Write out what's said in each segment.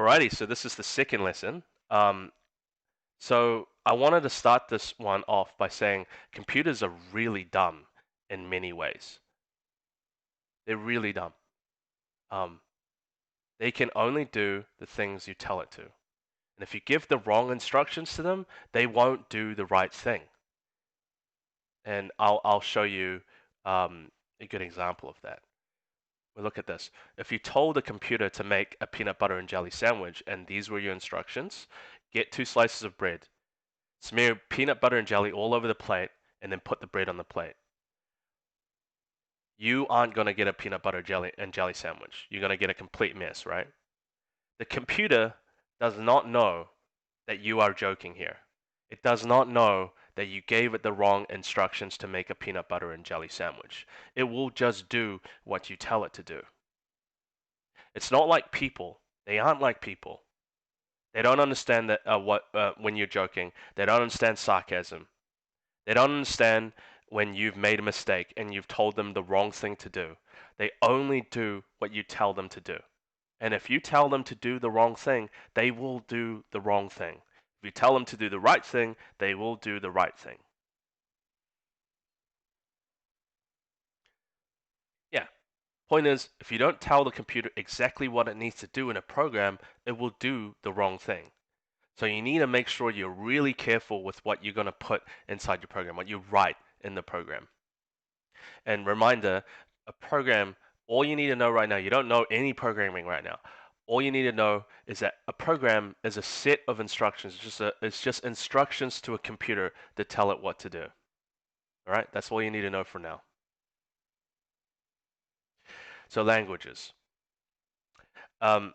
Alrighty, so this is the second lesson. So I wanted to start this one off by saying computers are really dumb in many ways. They're really dumb. Um, they can only do the things you tell it to. And if you give the wrong instructions to them, they won't do the right thing. And I'll show you a good example of that. Well, look at this. If you told a computer to make a peanut butter and jelly sandwich, and these were your instructions, get 2 slices of bread, smear peanut butter and jelly all over the plate, and then put the bread on the plate. You aren't going to get a peanut butter jelly sandwich. You're going to get a complete mess, right? The computer does not know that you are joking here. It does not know that you gave it the wrong instructions to make a peanut butter and jelly sandwich. It will just do what you tell it to do. It's not like people. They aren't like people. They don't understand that when you're joking. They don't understand sarcasm. They don't understand when you've made a mistake and you've told them the wrong thing to do. They only do what you tell them to do. And if you tell them to do the wrong thing, they will do the wrong thing. If you tell them to do the right thing, they will do the right thing. Yeah. Point is, if you don't tell the computer exactly what it needs to do in a program, it will do the wrong thing. So you need to make sure you're really careful with what you're going to put inside your program, what you write in the program. And reminder, a program, all you need to know right now, you don't know any programming right now. All you need to know is that a program is a set of instructions. It's just instructions to a computer to tell it what to do. All right, that's all you need to know for now. So languages. Um,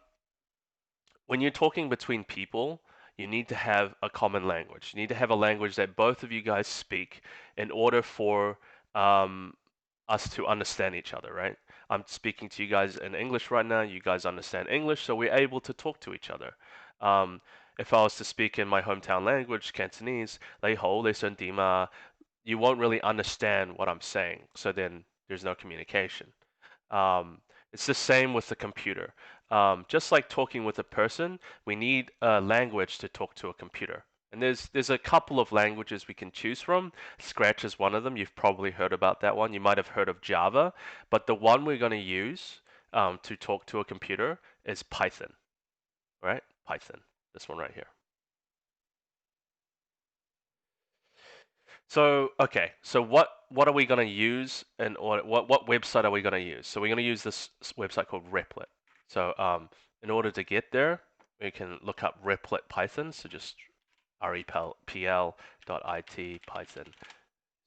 when you're talking between people, you need to have a common language. You need to have a language that both of you guys speak in order for us to understand each other, right? I'm speaking to you guys in English right now. You guys understand English, so we're able to talk to each other. Um, if I was to speak in my hometown language, Cantonese, Lei Ho, Lei Sun Di Ma, you won't really understand what I'm saying. So then there's no communication. It's the same with the computer. Just like talking with a person, we need a language to talk to a computer. And there's a couple of languages we can choose from. Scratch is one of them. You've probably heard about that one. You might have heard of Java, but the one we're going to use to talk to a computer is Python, right? Python, this one right here. So okay, so what are we going to use and what website are we going to use? So we're going to use this website called Replit. So in order to get there, we can look up Replit Python. So just repl.it Python.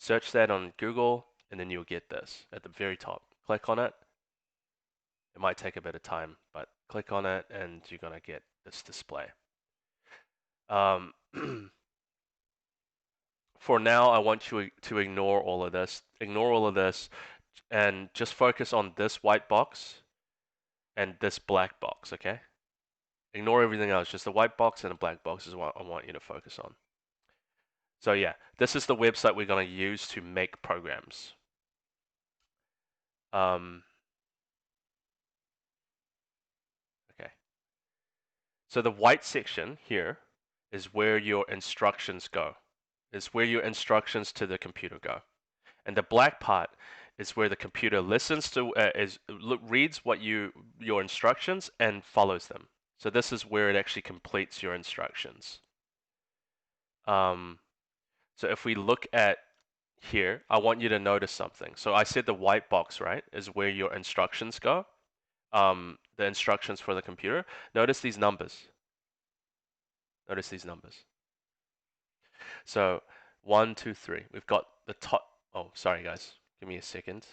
Search that on Google, and then you'll get this at the very top. Click on it. It might take a bit of time, but click on it, and you're going to get this display. For now, I want you to ignore all of this. Ignore all of this and just focus on this white box and this black box, okay? Ignore everything else. Just the white box and the black box is what I want you to focus on. So yeah, this is the website we're going to use to make programs. Okay. So the white section here is where your instructions go. Is where your instructions to the computer go. And the black part is where the computer listens to reads what your instructions and follows them. So this is where it actually completes your instructions. So if we look at here, I want you to notice something. So I said the white box, right, is where your instructions go. The instructions for the computer. Notice these numbers. Notice these numbers. So 1, 2, 3. We've got the top. Oh, sorry guys. Give me a second.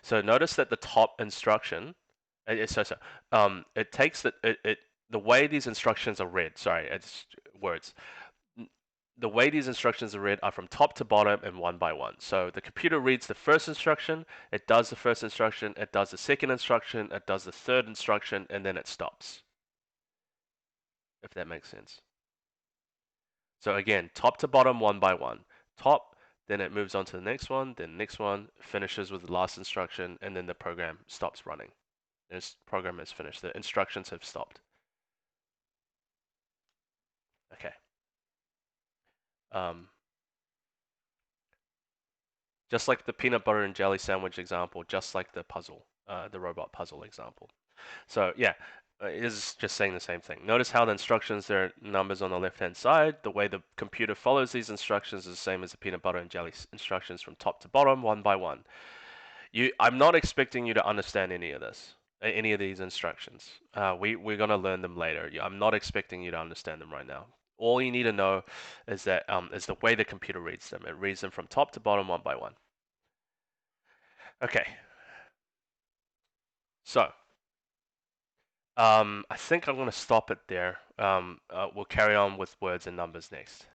So notice that the top instruction, it takes the way these instructions are read. Sorry, it's words. The way these instructions are read are from top to bottom and one by one. So the computer reads the first instruction, it does the first instruction, it does the second instruction, it does the third instruction, and then it stops. If that makes sense. So again, top to bottom, one by one. Top, then it moves on to the next one, then the next one, finishes with the last instruction, and then the program stops running. This program is finished. The instructions have stopped. Okay. Just like the peanut butter and jelly sandwich example, just like the puzzle, the robot puzzle example. So yeah, it is just saying the same thing. Notice how the instructions, there are numbers on the left-hand side. The way the computer follows these instructions is the same as the peanut butter and jelly instructions from top to bottom, one by one. I'm not expecting you to understand any of this, any of these instructions. We're gonna learn them later. I'm not expecting you to understand them right now. All you need to know is that is the way the computer reads them. It reads them from top to bottom, one by one. Okay. So, I think I'm going to stop it there. We'll carry on with words and numbers next.